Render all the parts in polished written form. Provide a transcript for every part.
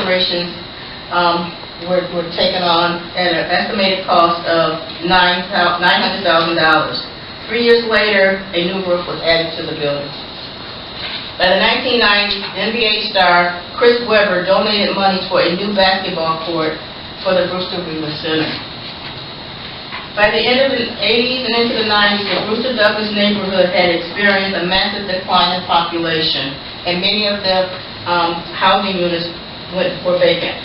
alterations were taken on at an estimated cost of $900,000. 3 years later, a new roof was added to the building. By the 1990s, NBA star Chris Webber donated money for a new basketball court for the Brewster-Wheeler Center. By the end of the 80s and into the 90s, the Brewster Douglas neighborhood had experienced a massive decline in population, and many of the housing units were vacant.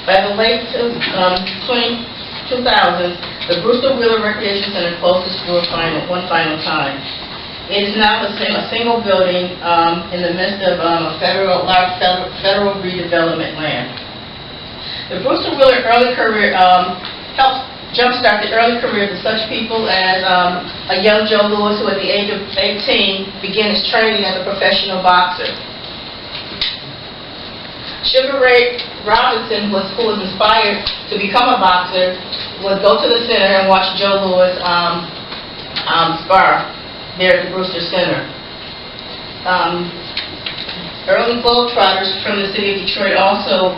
By the late 2000s, the Brewster-Wheeler Recreation Center closed its doors one final time. It is now a single building in the midst of a large federal redevelopment land. The Brewster-Wheeler early career helped jumpstart the early careers of such people as a young Joe Louis, who at the age of 18 began his training as a professional boxer. Sugar Ray Robinson, who was inspired to become a boxer, would go to the center and watch Joe Louis spar there at the Brewster Center. Early globetrotters from the city of Detroit also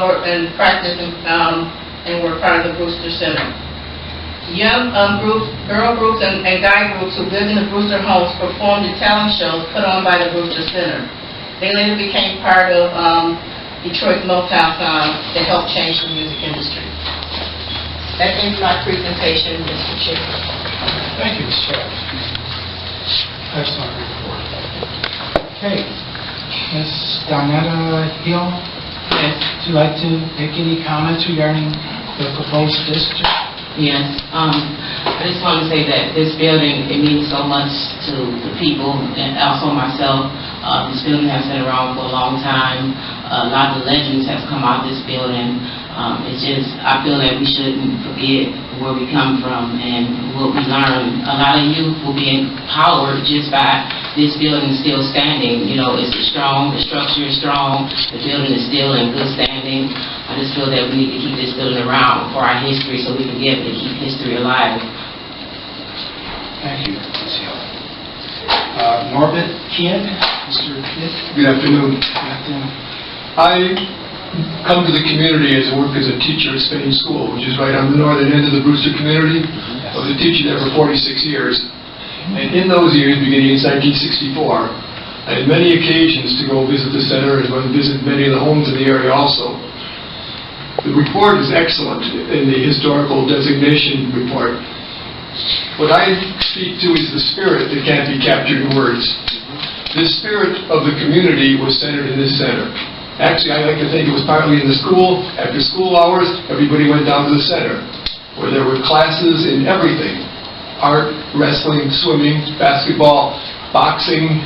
were in practice and were part of the Brewster Center. Young groups, girl groups, and guy groups who lived in the Brewster homes performed in talent shows put on by the Brewster Center. They later became part of Detroit's Motown sound that helped change the music industry. That ends my presentation, Mr. Chair. Thank you, Ms. Chair. Excellent report. Okay, Ms. Donyetta Hill, would you like to make any comments regarding the proposed district? Yes, I just want to say that this building, it means so much to the people and also myself. This building has been around for a long time. A lot of legends have come out of this building. It's just, I feel that we shouldn't forget where we come from and what we learned. A lot of youth will be empowered just by this building still standing. You know, it's strong, the structure is strong, the building is still in good standing. I just feel that we need to keep this building around for our history so we can be able to keep history alive. Thank you, Ms. Hill. Norbert Kidd, Mr. Kidd. Good afternoon. Good afternoon. I come to the community as I work as a teacher at Spain School, which is right on the northern end of the Brewster community. I was a teacher there for 46 years. And in those years, beginning in 1964, I had many occasions to go visit the center and visit many of the homes in the area also. The report is excellent in the historical designation report. What I speak to is the spirit that can't be captured in words. The spirit of the community was centered in this center. Actually, I like to think it was partly in the school. After school hours, everybody went down to the center, where there were classes in everything. Art, wrestling, swimming, basketball, boxing,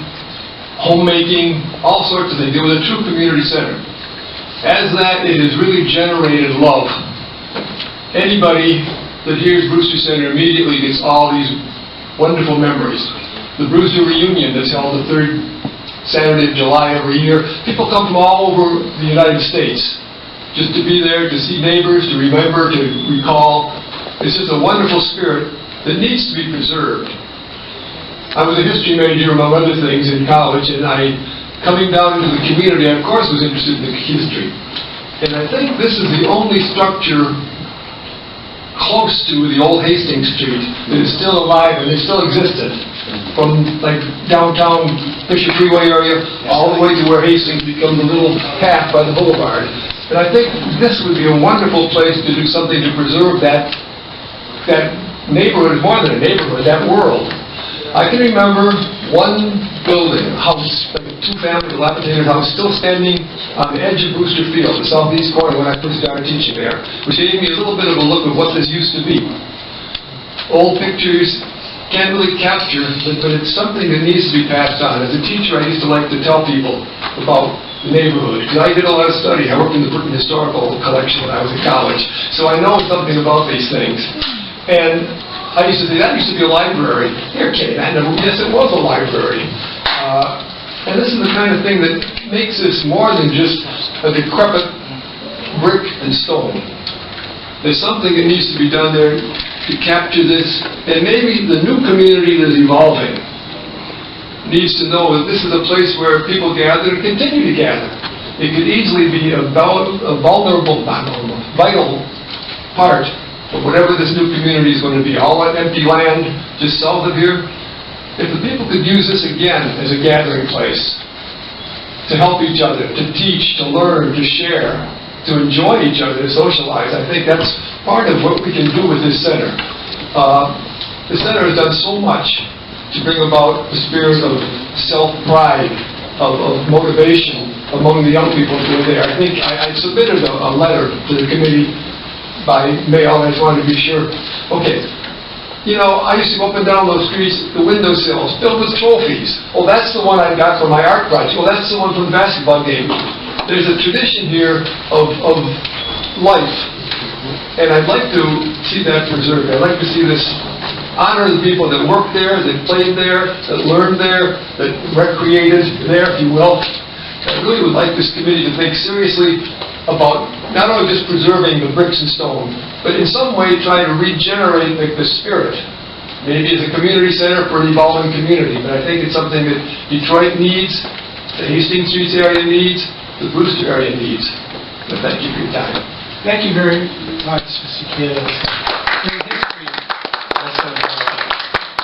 homemaking, all sorts of things. It was a true community center. As that, it has really generated love. Anybody that hears Brewster Center immediately gets all these wonderful memories. The Brewster Reunion that's held the third Saturday of July every year. People come from all over the United States just to be there, to see neighbors, to remember, to recall. It's just a wonderful spirit that needs to be preserved. I was a history major, among other things, in college, and coming down into the community, I, of course, was interested in the history. And I think this is the only structure close to the old Hastings Street that is still alive and is still existed. From like downtown Fisher Freeway area all the way to where Hastings becomes a little path by the boulevard. And I think this would be a wonderful place to do something to preserve that neighborhood, more than a neighborhood, that world. I can remember one building, a house, like a two-family dilapidated house, still standing on the edge of Brewster Field, the southeast corner when I first started teaching there, which gave me a little bit of a look of what this used to be. Old pictures can't really capture, but it's something that needs to be passed on. As a teacher, I used to like to tell people about the neighborhood, because I did a lot of study. I worked in the historical collection when I was in college, so I know something about these things. And I used to say, that used to be a library. You're kidding. Yes, it was a library. And this is the kind of thing that makes this more than just a decrepit brick and stone. There's something that needs to be done there to capture this, and maybe the new community that is evolving needs to know that this is a place where people gather and continue to gather. it could easily be a vital part of whatever this new community is going to be. All that empty land just south of here, if the people could use this again as a gathering place to help each other, to teach, to learn, to share, to enjoy each other, to socialize, I think that's part of what we can do with this center. The center has done so much to bring about the spirit of self-pride, of motivation among the young people who are there. I think I submitted a letter to the committee by mail. I just wanted to be sure. Okay. You know, I used to go up and down those streets, the windowsills filled with trophies. Oh, that's the one I got from my art project. Oh, that's the one from the basketball game. There's a tradition here of life, and I'd like to see that preserved. I'd like to see this honor the people that worked there, that played there, that learned there, that recreated there, if you will. I really would like this committee to think seriously about not only just preserving the bricks and stone, but in some way trying to regenerate the spirit. Maybe as a community center for an evolving community, but I think it's something that Detroit needs, the Hastings Street area needs, the Brewster area needs. But thank you for your time. Thank you very much, Mr. Kidd. Great history.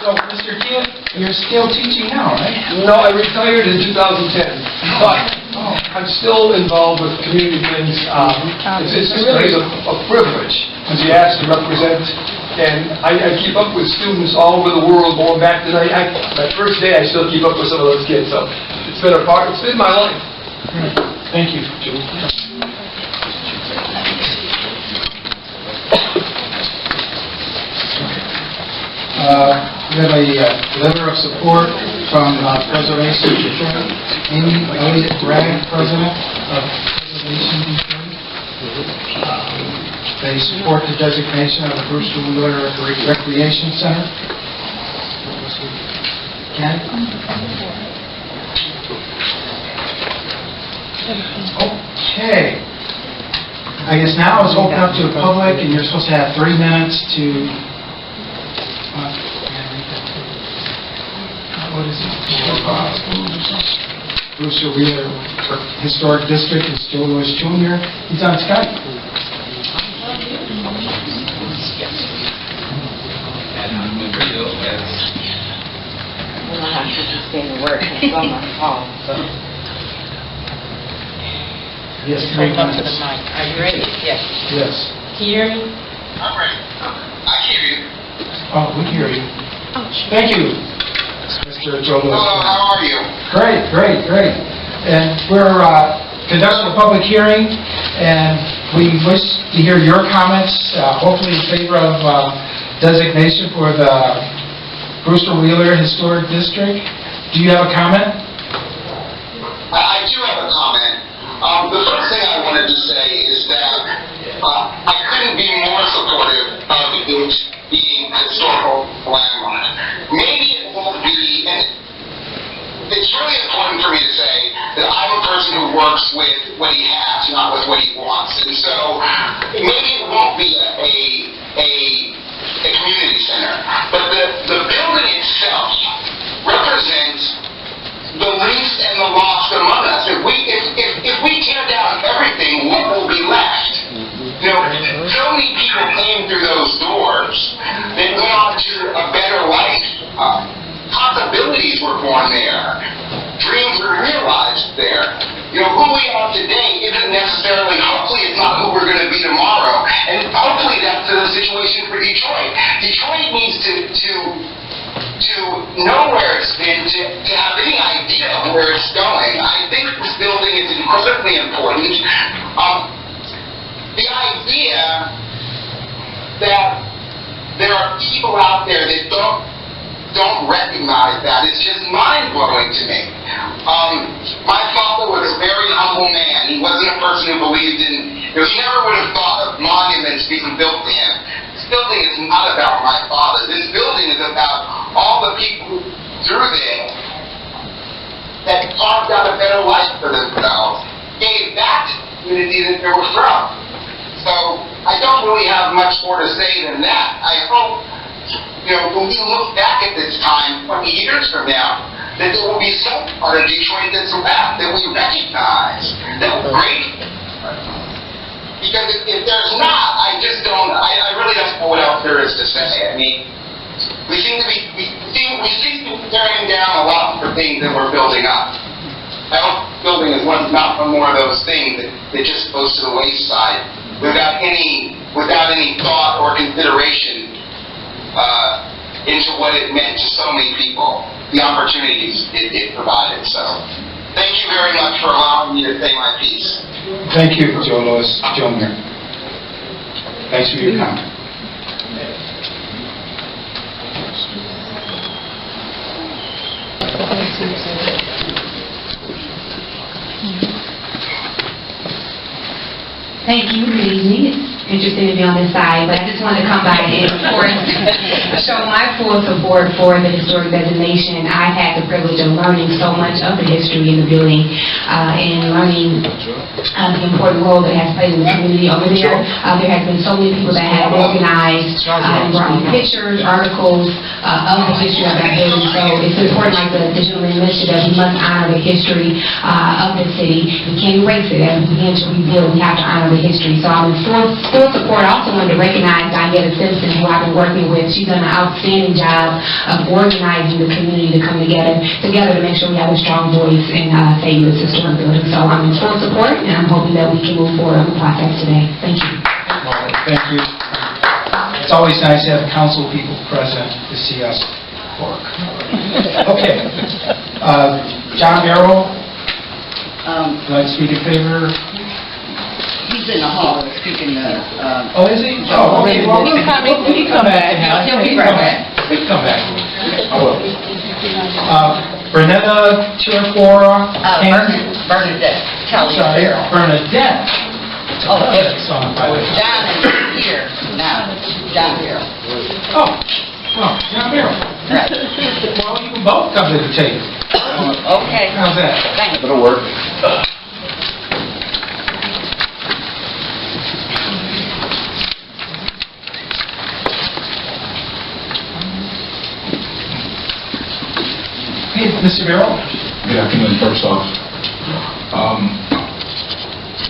So, Mr. Kidd, you're still teaching now, right? No, I retired in 2010, but I'm still involved with community things. It's really a privilege to be asked to represent, and I keep up with students all over the world going back to my first day. I still keep up with some of those kids, so it's been my life. Thank you. We have a letter of support from Preservation Detroit. Amy Elliott Bragg, President of Preservation Detroit. They support the designation of the Brewster-Wheeler Recreation Center. Ken? Okay. I guess now it's open up to the public, and you're supposed to have 3 minutes to... what is it? Brewster-Wheeler Historic District is Joe Lewis Jr. He's on Skype. I don't have to stay to work. It's on my phone, so. Yes, Just 3 hold up to minutes. the mic. Are you ready? Yes. Yes. Can you hear me? I'm ready. I hear you. Oh, we hear you. Thank you, Mr. Joe Lewis. Hello, how are you? Great. And we're conducting a public hearing, and we wish to hear your comments, hopefully in favor of designation for the Brewster-Wheeler Historic District. Do you have a comment? I do have a comment. The first thing I wanted to say is that I couldn't be more supportive of it being a historical landmark. Maybe it won't be, and it's really important for me to say that I'm a person who works with what he has, not with what he wants. And so maybe it won't be a community center, but the building itself represents the least and the lost among us. If we tear down everything, what will be left? You know, so many people came through those doors that went on to a better life. Possibilities were born there. Dreams were realized there. You know, who we are today isn't necessarily, hopefully it's not who we're going to be tomorrow. And hopefully that's the situation for Detroit. Detroit needs to know where it's been, to have any idea of where it's going. I think this building is incredibly important. The idea that there are people out there that don't recognize that is just mind-blowing to me. My father was a very humble man. He wasn't a person who believed in, he never would have thought of monuments being built to him. This building is not about my father. This building is about all the people who through there that carved out a better life for themselves, gave back to the community that they were from. So I don't really have much more to say than that. I hope, you know, when we look back at this time 20 years from now, that there will be some part of Detroit that's left that we recognize, that will great. Because if there's not, I really don't know what else there is to say. I mean, we seem to be tearing down a lot for things that we're building up. I hope building is not one more of those things that just goes to the wayside without any thought or consideration into what it meant to so many people, the opportunities it provided. So, thank you very much for allowing me to say my piece. Thank you, Joe Lewis. Joe Mayor. Thanks for your comment. Thank you. Good evening. It's interesting to be on this side, but I just wanted to come by and, of course, show my full support for the historic designation. I've had the privilege of learning so much of the history in the building and learning the important role that it has played in the community over there. There has been so many people that have organized and brought me pictures, articles of the history of that building. So it's important, like the gentleman mentioned, that we must honor the history of the city. We can't erase it. As we begin to rebuild, we have to honor the history. So I'm in full support. I also wanted to recognize Donyetta Simpson, who I've been working with. She's done an outstanding job of organizing the community to come together to make sure we have a strong voice in saving this historic building. So I'm in full support, and I'm hoping that we can move forward on the process today. Thank you. Thank you. It's always nice to have council people present to see us work. Okay. John Barrow, would you like to speak in favor? He's in the hall speaking to... Oh, is he? Oh, okay. Well, we can come back. He'll be right back. We can come back. I will. Bernetta Tirafora. Bernadette Kelly. Sorry, Bernadette. Oh, yes. John John is here now. John Barrow. Oh, John Barrow. Right. Well, you can both come to the table. Okay. How's that? Thank you. It'll work. Hey, Mr. Barrow. Good afternoon, first off.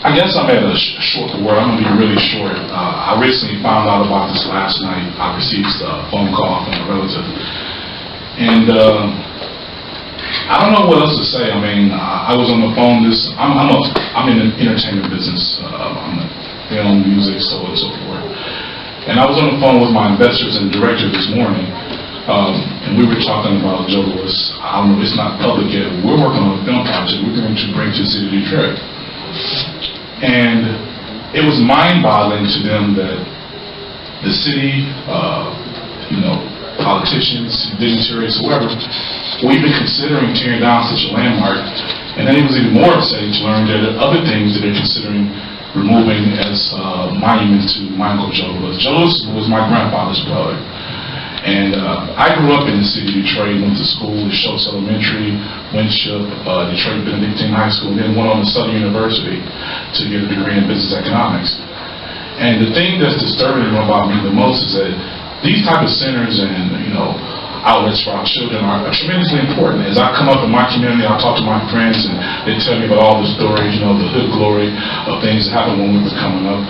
I guess I'm at a short word. I'm going to be really short. I recently found out about this last night. I received a phone call from a relative. And I don't know what else to say. I mean, I was on the phone I'm in the entertainment business. I'm in film, music, so on and so forth. And I was on the phone with my investors and director this morning. And we were talking about Joe Lewis. I don't know, it's not public yet. We're working on a film project we're going to bring to the city of Detroit. And it was mind-boggling to them that the city, politicians, dignitaries, whoever, we've been considering tearing down such a landmark. And then it was even more upsetting to learn that there are other things that they're considering removing as monuments to my Uncle Joe Lewis. Joe Lewis was my grandfather's brother. And I grew up in the city of Detroit, went to school at Schultz Elementary, Winship, Detroit Benedictine High School, and then went on to Southern University to get a degree in business economics. And the thing that's disturbing about me the most is that these type of centers and, outlets for our children are tremendously important. As I come up in my community, I talk to my friends, and they tell me about all the stories, the hood glory of things that happened when we were coming up.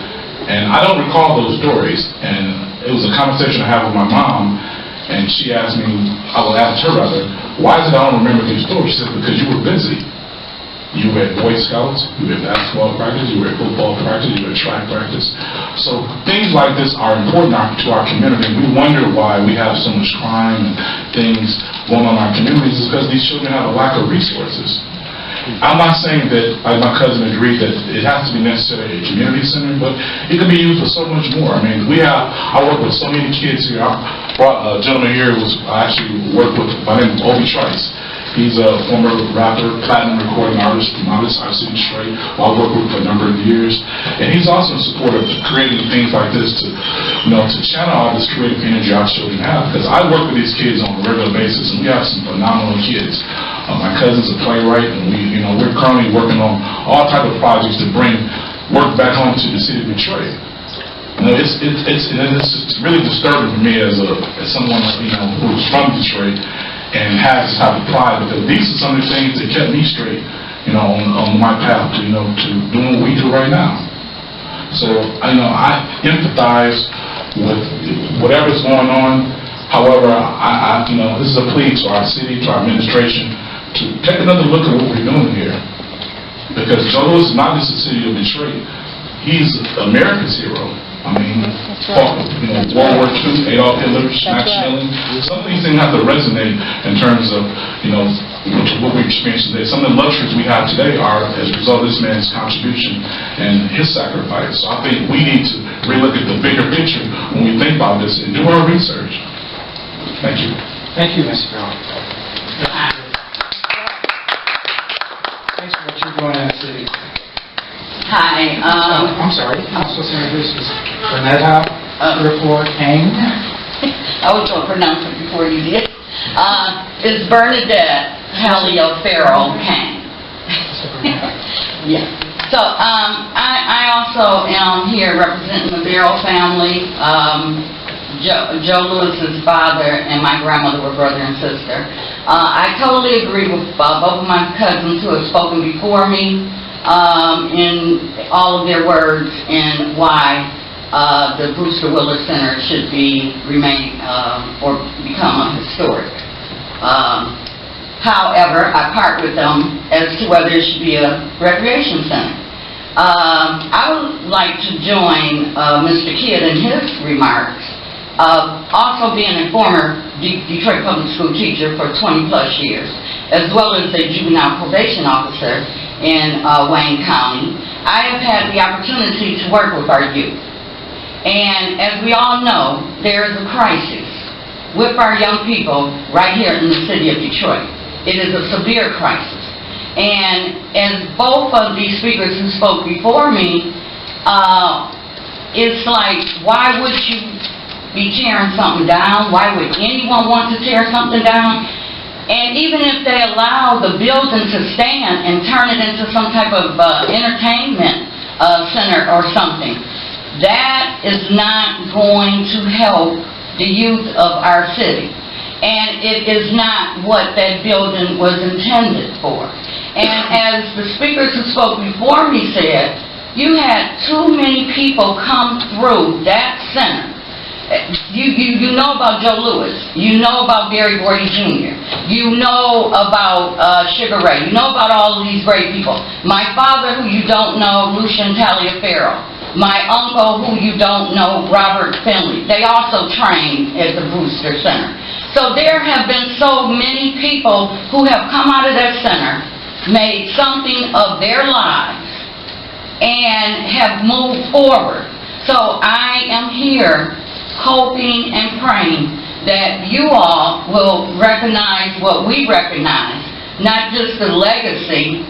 And I don't recall those stories. And it was a conversation I had with my mom, and she asked me, I will ask her rather, why is it I don't remember these stories? She said, because you were busy. You were at Boy Scouts, you were at basketball practice, you were at football practice, you were at track practice. So things like this are important to our community. We wonder why we have so much crime and things going on in our communities is because these children have a lack of resources. I'm not saying that, like my cousin agreed, that it has to be necessarily a community center, but it can be used for so much more. I mean, I work with so many kids here. I brought a gentleman here who I actually worked with by the name of Bobbie Trice. He's a former rapper, platinum recording artist from out of City Detroit, who I worked with for a number of years. And he's also in support of creating things like this to channel all this creative energy our children have. Because I work with these kids on a regular basis, and we have some phenomenal kids. My cousin's a playwright, and we're currently working on all type of projects to bring work back home to the city of Detroit. It's really disturbing for me as someone who's from Detroit. and have this type of pride, because these are some of the things that kept me straight, on my path to, to doing what we do right now. So, I empathize with whatever's going on. However, this is a plea to our city, to our administration, to take another look at what we're doing here. Because Joe Louis is not just the city of Detroit. He's America's hero. World War II, Adolf Hitler, Maximilian. Some of these things have to resonate in terms of, what we experience today. Some of the luxuries we have today are as a result of this man's contribution and his sacrifice. So I think we need to relook at the bigger picture when we think about this and do our research. Thank you. Thank you, Mr. Brown. Thanks for what you're doing in the city. Hi, I'm sorry. I'm supposed to introduce Ms. Donyetta Kang. I was going to pronounce it before you did. It's Bernadette Halio-Farrell Kang. Yeah. So, I also am here representing the Barrow family. Joe Lewis's father and my grandmother were brother and sister. I totally agree with both of my cousins who have spoken before me in all of their words and why the Brewster-Wheeler Center should remain or become a historic. However, I part with them as to whether it should be a recreation center. I would like to join Mr. Kidd in his remarks. Also being a former Detroit Public School teacher for 20-plus years, as well as a juvenile probation officer in Wayne County, I have had the opportunity to work with our youth. And as we all know, there is a crisis with our young people right here in the city of Detroit. It is a severe crisis. And as both of these speakers who spoke before me, it's like, why would you be tearing something down? Why would anyone want to tear something down? And even if they allow the building to stand and turn it into some type of entertainment center or something, that is not going to help the youth of our city. And it is not what that building was intended for. And as the speakers who spoke before me said, you had too many people come through that center. You know about Joe Louis. You know about Barry Gordy Jr. You know about Sugar Ray. You know about all of these great people. My father, who you don't know, Lucian Taliaferro. My uncle, who you don't know, Robert Finley. They also trained at the Brewster Center. So there have been so many people who have come out of that center, made something of their lives, and have moved forward. So I am here hoping and praying that you all will recognize what we recognize, not just the legacy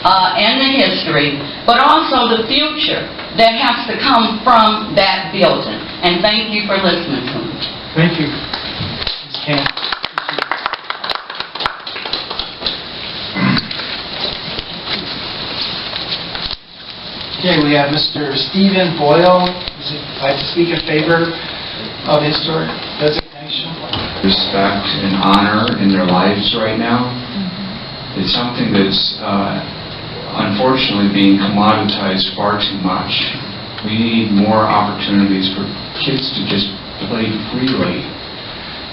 and the history, but also the future that has to come from that building. And thank you for listening to me. Thank you, Ms. Kang. Okay, we have Mr. Stephen Boyle. Would you like to speak in favor of historic designation? Respect and honor in their lives right now. It's something that's unfortunately being commoditized far too much. We need more opportunities for kids to just play freely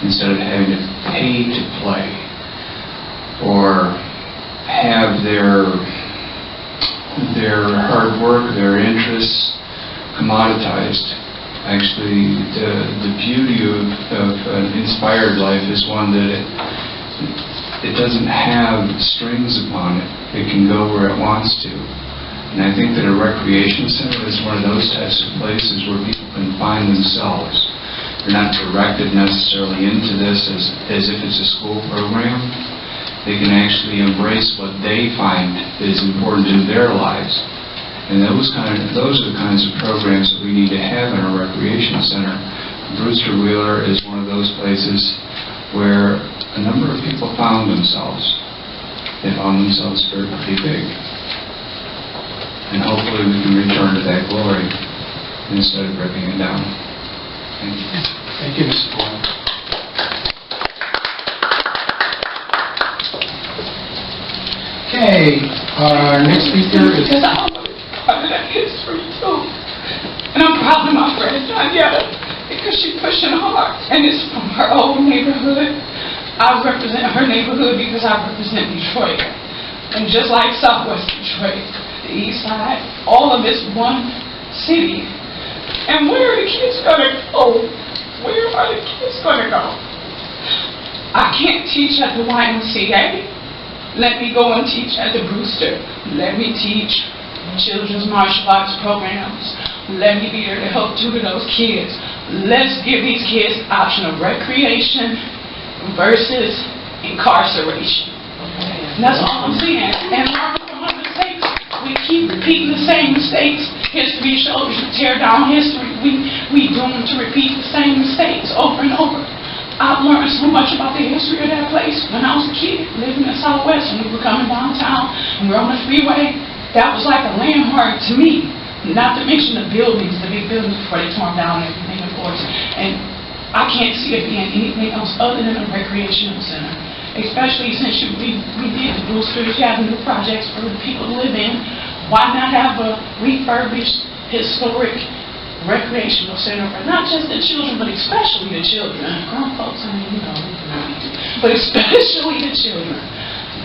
instead of having to pay to play or have their hard work, their interests commoditized. Actually, the beauty of an inspired life is one that it doesn't have strings upon it. It can go where it wants to. And I think that a recreation center is one of those types of places where people can find themselves. They're not directed necessarily into this as if it's a school program. They can actually embrace what they find is important in their lives. And those are the kinds of programs that we need to have in our recreation center. Brewster-Wheeler is one of those places where a number of people found themselves. They found themselves pretty big. And hopefully we can return to that glory instead of ripping it down. Thank you. Thank you, Mr. Boyle. Okay, our next speaker is... Because I was part of that history too. And I'm proud of my friend Donyetta because she's pushing hard. And it's from her old neighborhood. I represent her neighborhood because I represent Detroit. And just like Southwest Detroit, the East Side, all of it's one city. And where are the kids gonna go? Where are the kids gonna go? I can't teach at the YMCA. Let me go and teach at the Brewster. Let me teach children's martial arts programs. Let me be there to help tutor those kids. Let's give these kids option of recreation versus incarceration. And that's all I'm saying. And learn from our mistakes. We keep repeating the same mistakes. History shows you tear down history. We doomed to repeat the same mistakes over and over. I've learned so much about the history of that place when I was a kid, living in Southwest, and we were coming downtown, and we're on the freeway. That was like a landmark to me. Not to mention the buildings, the big buildings before they tore down everything, of course. And I can't see it being anything else other than a recreational center. Especially since we did the Boosters, you have new projects for the people to live in. Why not have a refurbished, historic recreational center for not just the children, but especially the children. Grown folks, I mean, you know, but especially the children.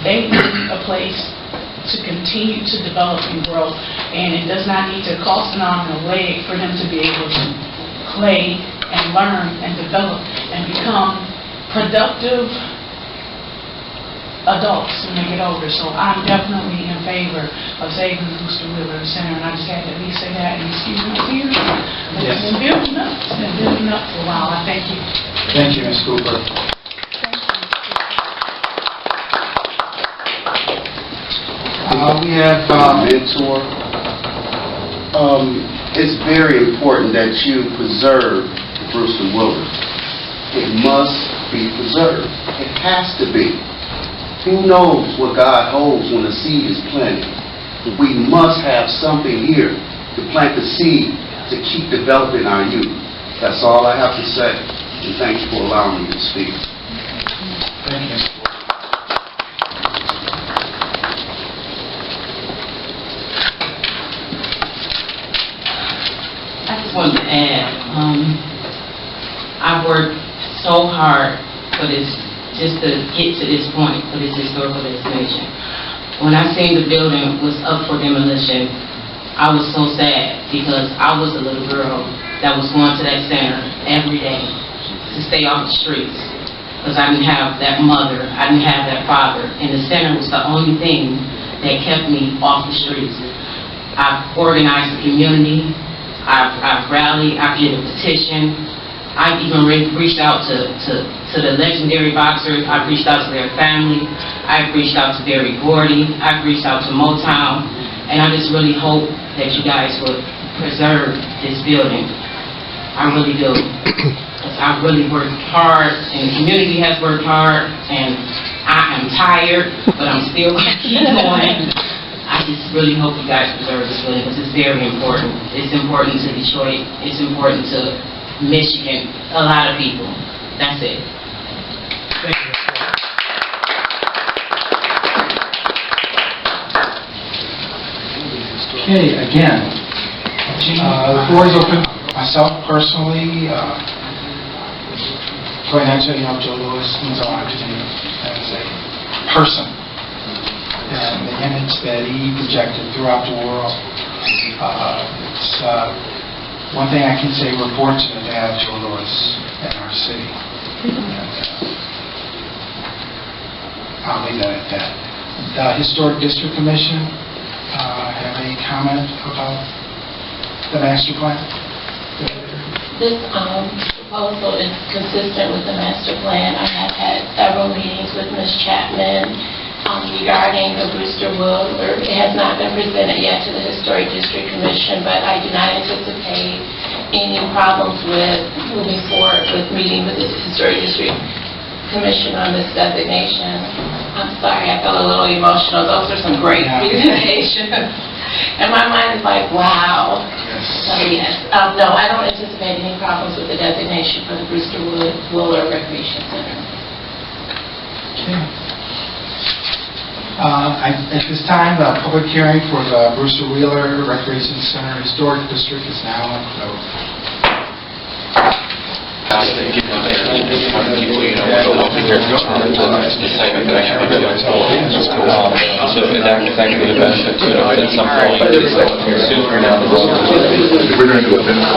They need a place to continue to develop and grow, and it does not need to cost an arm and a leg for them to be able to play and learn and develop and become productive adults when they get older. So I'm definitely in favor of saving the Brewster-Wheeler Center, and I just had to at least say that, and excuse my tears, but Yes. it's been building up. It's been building up for a while. I thank you. Thank you, Ms. Cooper. We have mentor. It's very important that you preserve the Brewster-Wheeler. It must be preserved. It has to be. Who knows what God holds when the seed is planted? But we must have something here to plant the seed to keep developing our youth. That's all I have to say. And thank you for allowing me to speak. Thank you. I just wanted to add, I've worked so hard for this, just to get to this point, for this historical destination. When I seen the building was up for demolition, I was so sad because I was a little girl that was going to that center every day to stay off the streets because I didn't have that mother, I didn't have that father, and the center was the only thing that kept me off the streets. I've organized the community, I've rallied, I've did a petition, I've even reached out to the legendary boxers. I've reached out to their family. I've reached out to Gordy. I've reached out to Motown. And I just really hope that you guys would preserve this building. I really do. Because I've really worked hard, and the community has worked hard, and I am tired, but I'm still going to keep going. I just really hope you guys preserve this building because it's very important. It's important to Detroit. It's important to Michigan, a lot of people. That's it. Thank you. Okay, again, the floor is open. Myself personally, going actually, Joe Lewis means a lot to me as a person. And the image that he projected throughout the world, it's one thing I can say, we're fortunate to have Joe Lewis in our city. And, I'll leave that at that. The Historic District Commission, have any comment about the master plan? This proposal is consistent with the master plan. I have had several meetings with Ms. Chapman regarding the Brewster-Wheeler. It has not been presented yet to the Historic District Commission, but I do not anticipate any problems with moving forward with meeting with the Historic District Commission on this designation. I'm sorry, I felt a little emotional. Those are some great presentations. And my mind is like, wow. So yes, no, I don't anticipate any problems with the designation for the Brewster-Wheeler Recreation Center. Okay. At this time, the public hearing for the Brewster-Wheeler Recreation Center Historic District is now closed. We're going to do a benefit.